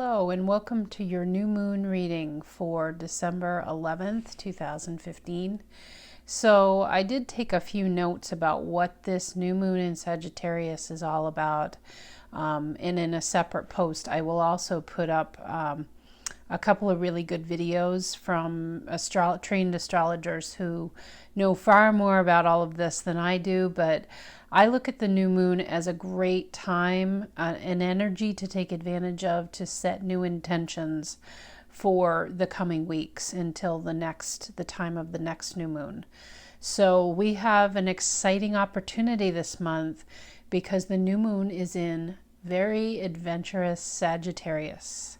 Hello, and welcome to your new moon reading for December 11th, 2015. So I did take a few notes about what this new moon in Sagittarius is all about. And in a separate post, I will also put up a couple of really good videos from trained astrologers who know far more about all of this than I do, but I look at the new moon as a great time and energy to take advantage of to set new intentions for the coming weeks until the time of the next new moon. So we have an exciting opportunity this month because the new moon is in very adventurous Sagittarius.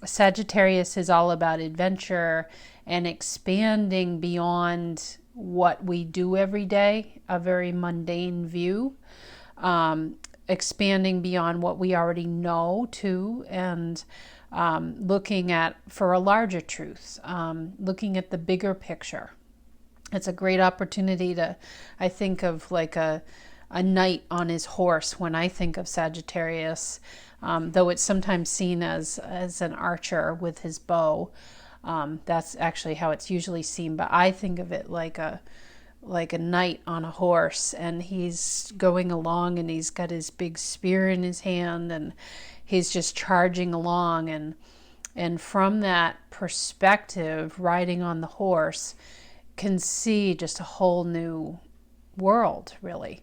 Sagittarius is all about adventure and expanding beyond what we do every day, a very mundane view, expanding beyond what we already know too, and looking at for a larger truth, looking at the bigger picture. It's a great opportunity to, I think of like a knight on his horse when I think of Sagittarius, though it's sometimes seen as an archer with his bow. That's actually how it's usually seen, but I think of it like a knight on a horse, and he's going along and he's got his big spear in his hand and he's just charging along, and from that perspective, riding on the horse can see just a whole new world, really.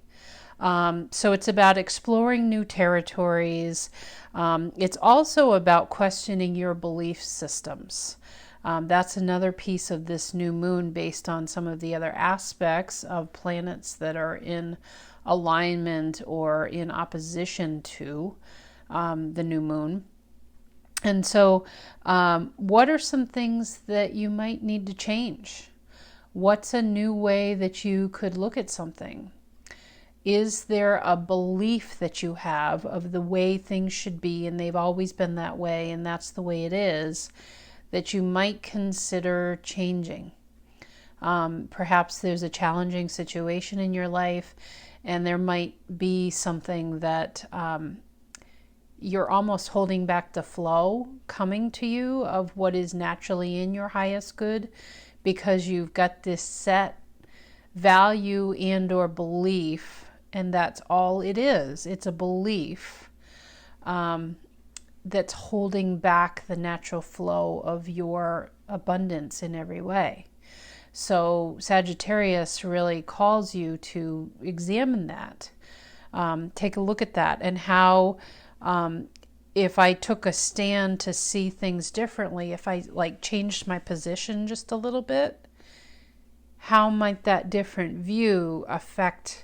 So it's about exploring new territories. It's also about questioning your belief systems. That's another piece of this new moon based on some of the other aspects of planets that are in alignment or in opposition to the new moon. And so what are some things that you might need to change? What's a new way that you could look at something? Is there a belief that you have of the way things should be and they've always been that way and that's the way it is, that you might consider changing? Perhaps there's a challenging situation in your life and there might be something that you're almost holding back the flow coming to you of what is naturally in your highest good because you've got this set value and or belief, and that's all it is. It's a belief that's holding back the natural flow of your abundance in every way. So Sagittarius really calls you to examine that. Take a look at that and how if I took a stand to see things differently, if I changed my position just a little bit, how might that different view affect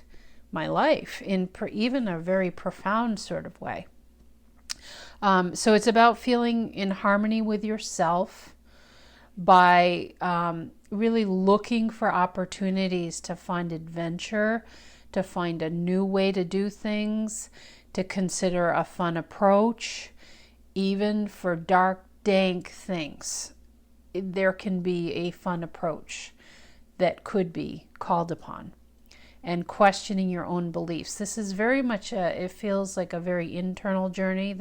my life in even a very profound sort of way? So it's about feeling in harmony with yourself by really looking for opportunities to find adventure, to find a new way to do things, to consider a fun approach, even for dark, dank things. There can be a fun approach that could be called upon, and questioning your own beliefs. This is very much it feels like a very internal journey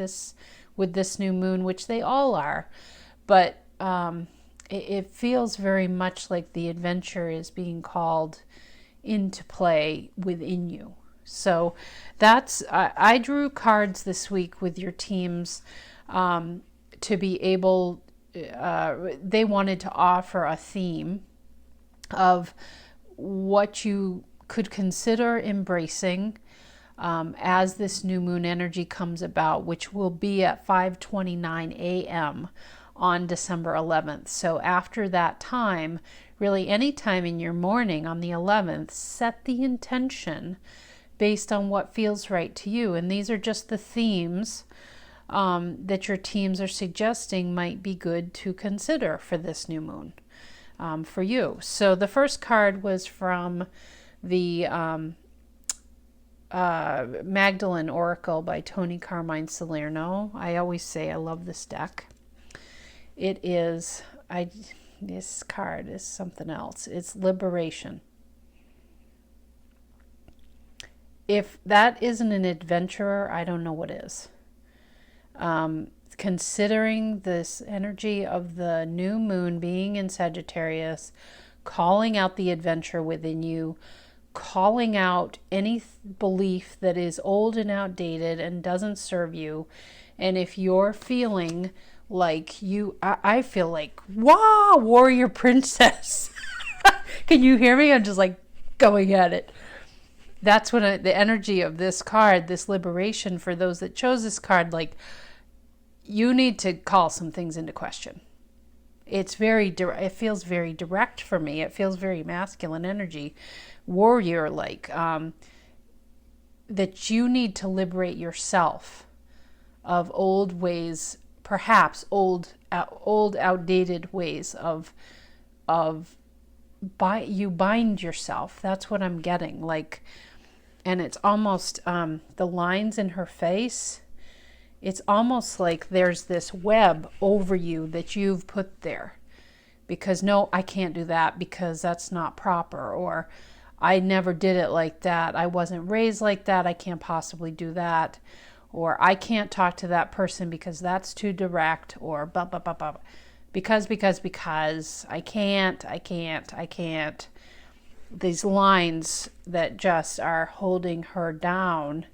with this new moon, which they all are, but it feels very much like the adventure is being called into play within you. So that's I drew cards this week with your teams to be able, they wanted to offer a theme of what you could consider embracing as this new moon energy comes about, which will be at 5:29 a.m. on December 11th. So after that time, really any time in your morning on the 11th, set the intention based on what feels right to you. And these are just the themes that your teams are suggesting might be good to consider for this new moon for you. So the first card was from the Magdalene Oracle by Tony Carmine Salerno. I always say I love this deck. It is, this card is something else. It's Liberation. If that isn't an adventurer, I don't know what is. considering this energy of the new moon being in Sagittarius, calling out the adventure within you, calling out any belief that is old and outdated and doesn't serve you. And if you're feeling like I feel like, wow, warrior princess. Can you hear me? I'm just like going at it. That's when the energy of this card, this liberation for those that chose this card, like, you need to call some things into question. It's very direct. It feels very direct for me. It feels very masculine energy, warrior like, that you need to liberate yourself of old ways, perhaps old outdated ways of you bind yourself. That's what I'm getting, like. And it's almost the lines in her face, it's almost like there's this web over you that you've put there because, no, I can't do that because that's not proper, or I never did it like that, I wasn't raised like that, I can't possibly do that, or I can't talk to that person because that's too direct, or blah blah blah blah, because I can't. These lines that just are holding her down.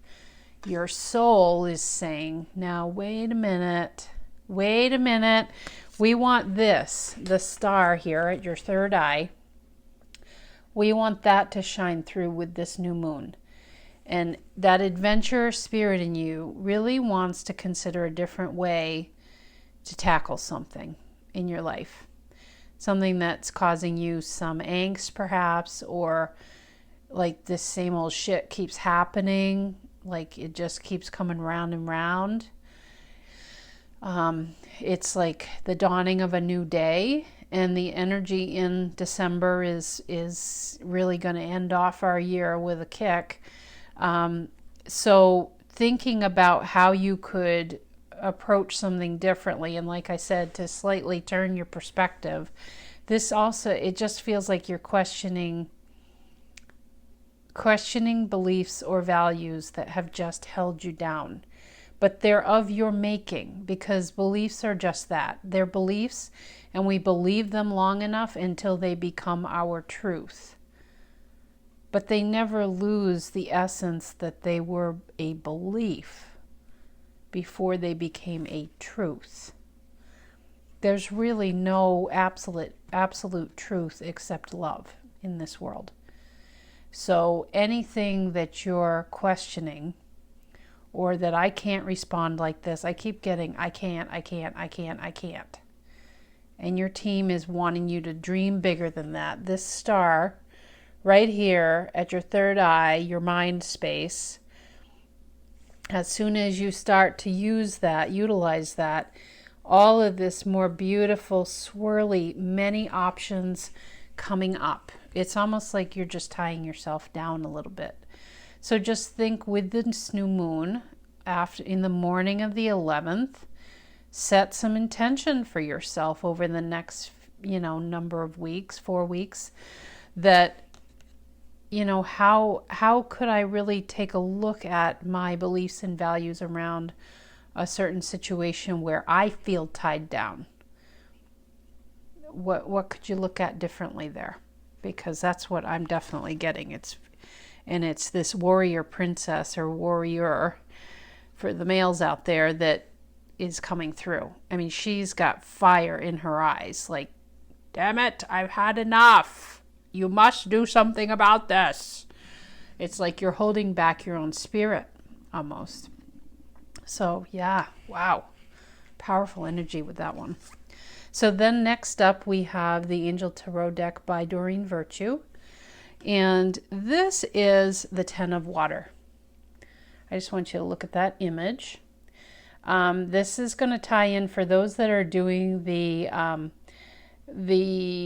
Your soul is saying, now wait a minute, we want this, the star here at your third eye, we want that to shine through with this new moon. And that adventure spirit in you really wants to consider a different way to tackle something in your life. Something that's causing you some angst perhaps, or like this same old shit keeps happening, like it just keeps coming round and round. It's like the dawning of a new day, and the energy in December is really going to end off our year with a kick. So thinking about how you could approach something differently, and like I said, to slightly turn your perspective. This also, it just feels like you're questioning beliefs or values that have just held you down, but they're of your making, because beliefs are just that. They're beliefs, and we believe them long enough until they become our truth. But they never lose the essence that they were a belief before they became a truth. There's really no absolute truth except love in this world. So anything that you're questioning, or that I can't respond like this, I keep getting, I can't. And your team is wanting you to dream bigger than that. This star right here at your third eye, your mind space, as soon as you start to utilize that, all of this more beautiful, swirly, many options coming up. It's almost like you're just tying yourself down a little bit. So just think, with this new moon, in the morning of the 11th, set some intention for yourself over the next, number of weeks, 4 weeks, that, how could I really take a look at my beliefs and values around a certain situation where I feel tied down? What could you look at differently there? Because that's what I'm definitely getting. It's this warrior princess or warrior for the males out there that is coming through. I mean, she's got fire in her eyes, like, damn it, I've had enough. You must do something about this. It's like you're holding back your own spirit almost. So yeah, wow, powerful energy with that one. So then next up we have the Angel Tarot deck by Doreen Virtue, and this is the Ten of Water. I just want you to look at that image. This is going to tie in for those that are doing the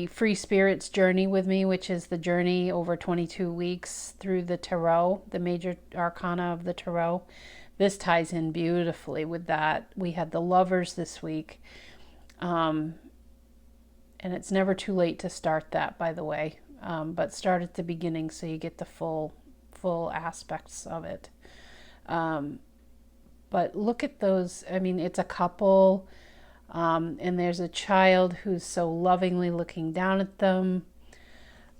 Free Spirits journey with me, which is the journey over 22 weeks through the tarot, the major arcana of the tarot. This ties in beautifully with that. We had the Lovers this week. And it's never too late to start that, by the way. But start at the beginning so you get the full aspects of it. But look at those. I mean, it's a couple, and there's a child who's so lovingly looking down at them.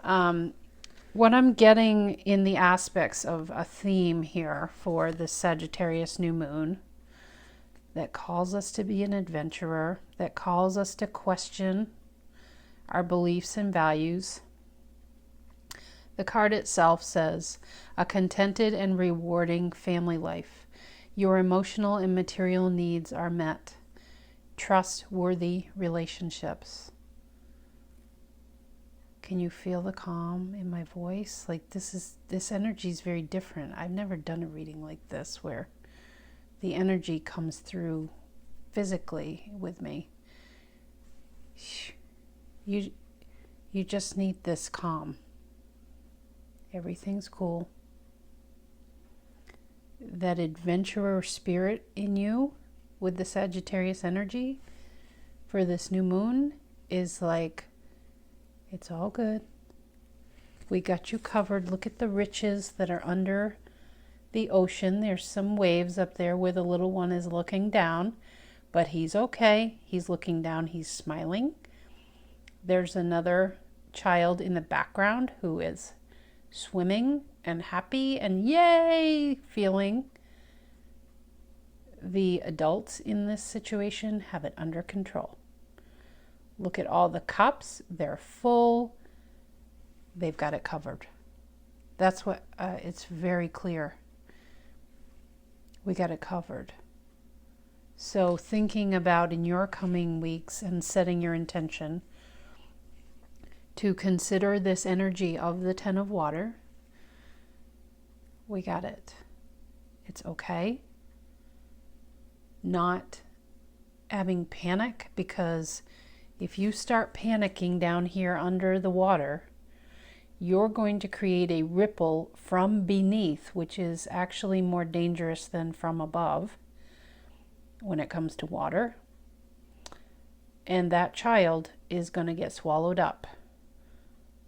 What I'm getting in the aspects of a theme here for the Sagittarius new moon that calls us to be an adventurer, that calls us to question our beliefs and values. The card itself says, a contented and rewarding family life. Your emotional and material needs are met. Trustworthy relationships. Can you feel the calm in my voice? Like this energy is very different. I've never done a reading like this where the energy comes through physically with me. You just need this calm. Everything's cool. That adventurer spirit in you with the Sagittarius energy for this new moon is like, it's all good. We got you covered. Look at the riches that are under the ocean. There's some waves up there where the little one is looking down, but he's okay. He's looking down. He's smiling. There's another child in the background who is swimming and happy and yay feeling. The adults in this situation have it under control. Look at all the cups. They're full. They've got it covered. That's what, it's very clear. We got it covered. So thinking about in your coming weeks and setting your intention to consider this energy of the Ten of Water. We got it. It's okay. Not having panic, because if you start panicking down here under the water, you're going to create a ripple from beneath, which is actually more dangerous than from above when it comes to water. And that child is going to get swallowed up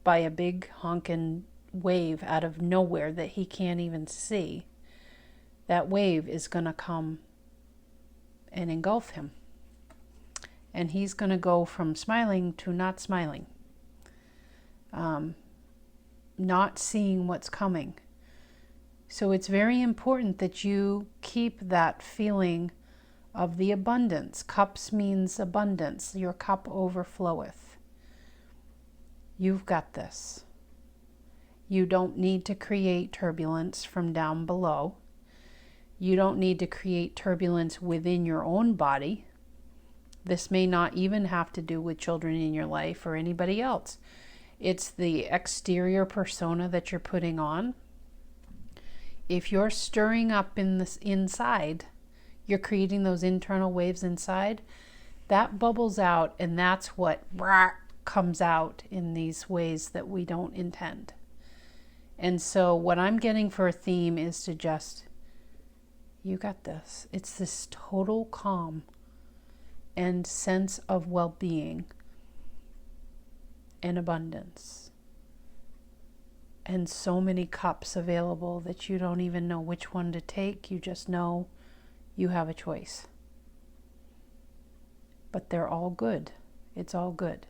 by a big honking wave out of nowhere that he can't even see. That wave is going to come and engulf him. And he's going to go from smiling to not smiling. Not seeing what's coming. So it's very important that you keep that feeling of the abundance. Cups means abundance. Your cup overfloweth. You've got this. You don't need to create turbulence from down below. You don't need to create turbulence within your own body. This may not even have to do with children in your life or anybody else. It's the exterior persona that you're putting on. If you're stirring up in this inside, you're creating those internal waves inside, that bubbles out, and that's what comes out in these ways that we don't intend. And so what I'm getting for a theme is to just, you got this. It's this total calm and sense of well-being and abundance. And so many cups available that you don't even know which one to take. You just know you have a choice. But they're all good. It's all good.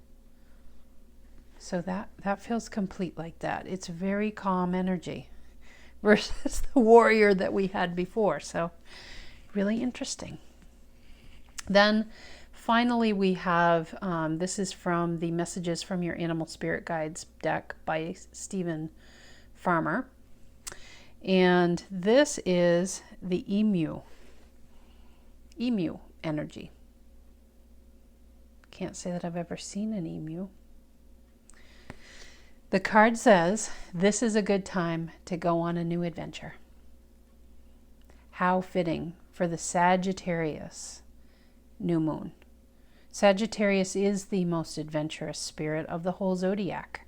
So that feels complete like that. It's very calm energy versus the warrior that we had before. So really interesting. Then finally we have, this is from the Messages from Your Animal Spirit Guides deck by Stephen Farmer. And this is the emu energy. Can't say that I've ever seen an emu. The card says, this is a good time to go on a new adventure. How fitting for the Sagittarius new moon. Sagittarius is the most adventurous spirit of the whole zodiac.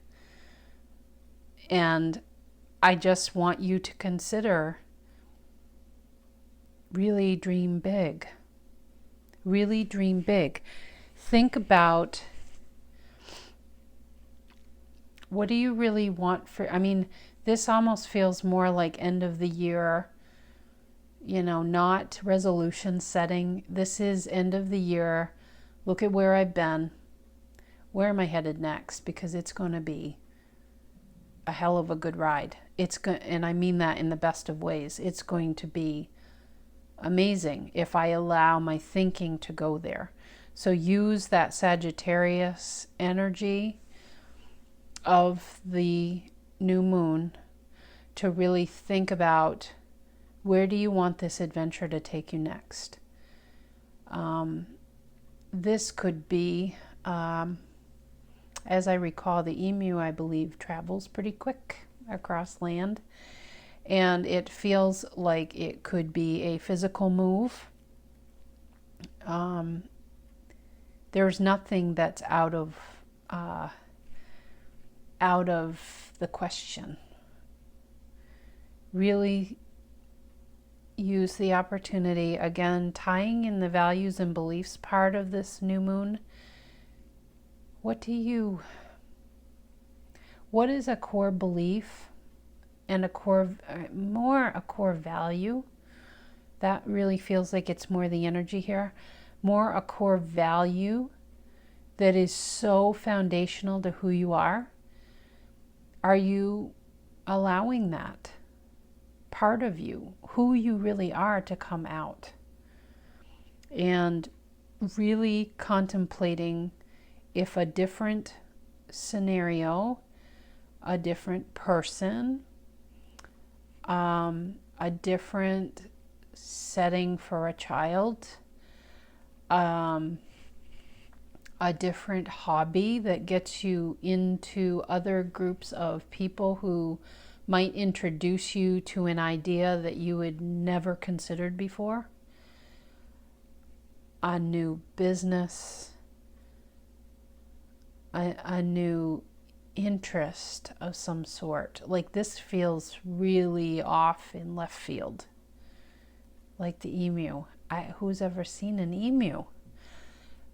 And I just want you to consider, really dream big. Really dream big. Think about, what do you really want for, I mean, this almost feels more like end of the year you know, not resolution setting. This is end of the year. Look at where I've been. Where am I headed next? Because it's going to be a hell of a good ride. And I mean that in the best of ways. It's going to be amazing if I allow my thinking to go there. So use that Sagittarius energy of the new moon to really think about, where do you want this adventure to take you next? This could be, as I recall, the emu, I believe, travels pretty quick across land. And it feels like it could be a physical move. There's nothing that's out of the question. Really use the opportunity, again, tying in the values and beliefs part of this new moon. What is a core belief and a core value? That really feels like it's more the energy here. More a core value that is so foundational to who you are. Are you allowing that part of you, who you really are, to come out? And really contemplating if a different scenario, a different person, a different setting for a child, a different hobby that gets you into other groups of people who might introduce you to an idea that you had never considered before, a new business, a new interest of some sort. Like, this feels really off in left field, like the emu. Who's ever seen an emu?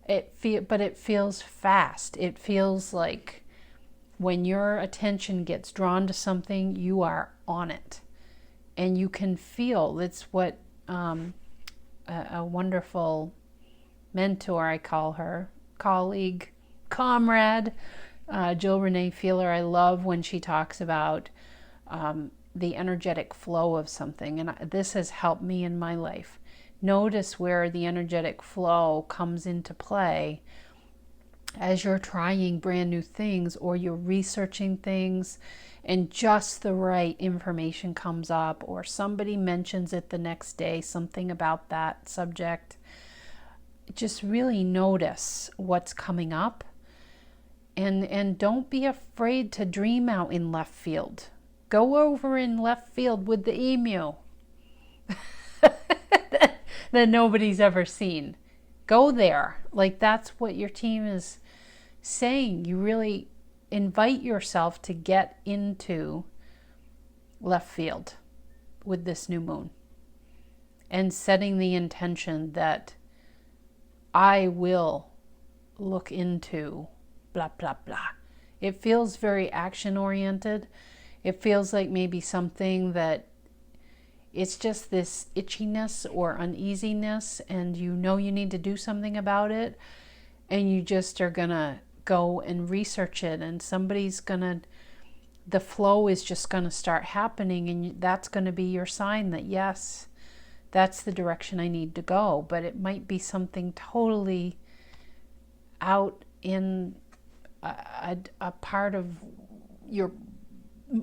But it feels fast. It feels like when your attention gets drawn to something, you are on it, and you can feel. It's what a wonderful mentor, I call her, colleague, comrade, Jill Renee Feeler. I love when she talks about the energetic flow of something, and this has helped me in my life. Notice where the energetic flow comes into play as you're trying brand new things, or you're researching things and just the right information comes up, or somebody mentions it the next day, something about that subject. Just really notice what's coming up, and don't be afraid to dream out in left field. Go over in left field with the emu that nobody's ever seen. Go there. Like, that's what your team is saying. You really invite yourself to get into left field with this new moon, and setting the intention that I will look into blah, blah, blah. It feels very action oriented. It feels like maybe something that it's just this itchiness or uneasiness, and you know you need to do something about it, and you just are gonna go and research it, and the flow is just gonna start happening, and that's gonna be your sign that, yes, that's the direction I need to go. But it might be something totally out in a part of your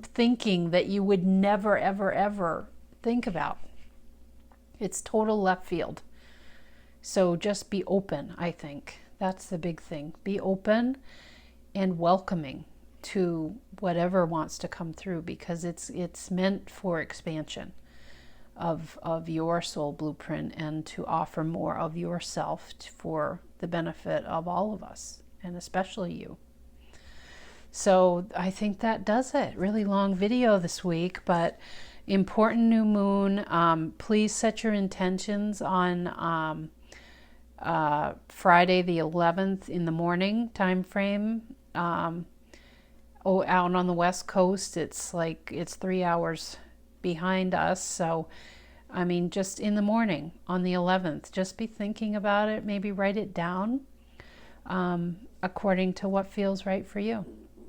thinking that you would never, ever, ever think about. It's total left field. So just be open, I think. That's the big thing. Be open and welcoming to whatever wants to come through, because it's meant for expansion of your soul blueprint, and to offer more of yourself for the benefit of all of us, and especially you. So I think that does it. Really long video this week, but important new moon. Please set your intentions on Friday the 11th in the morning time frame. Out on the West Coast, it's 3 hours behind us. So I mean, just in the morning on the 11th, just be thinking about it, maybe write it down according to what feels right for you.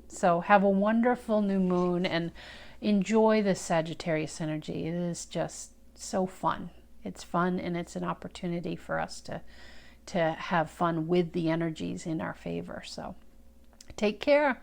So have a wonderful new moon and enjoy this Sagittarius energy. It is just so fun. It's fun, and it's an opportunity for us to have fun with the energies in our favor. So take care.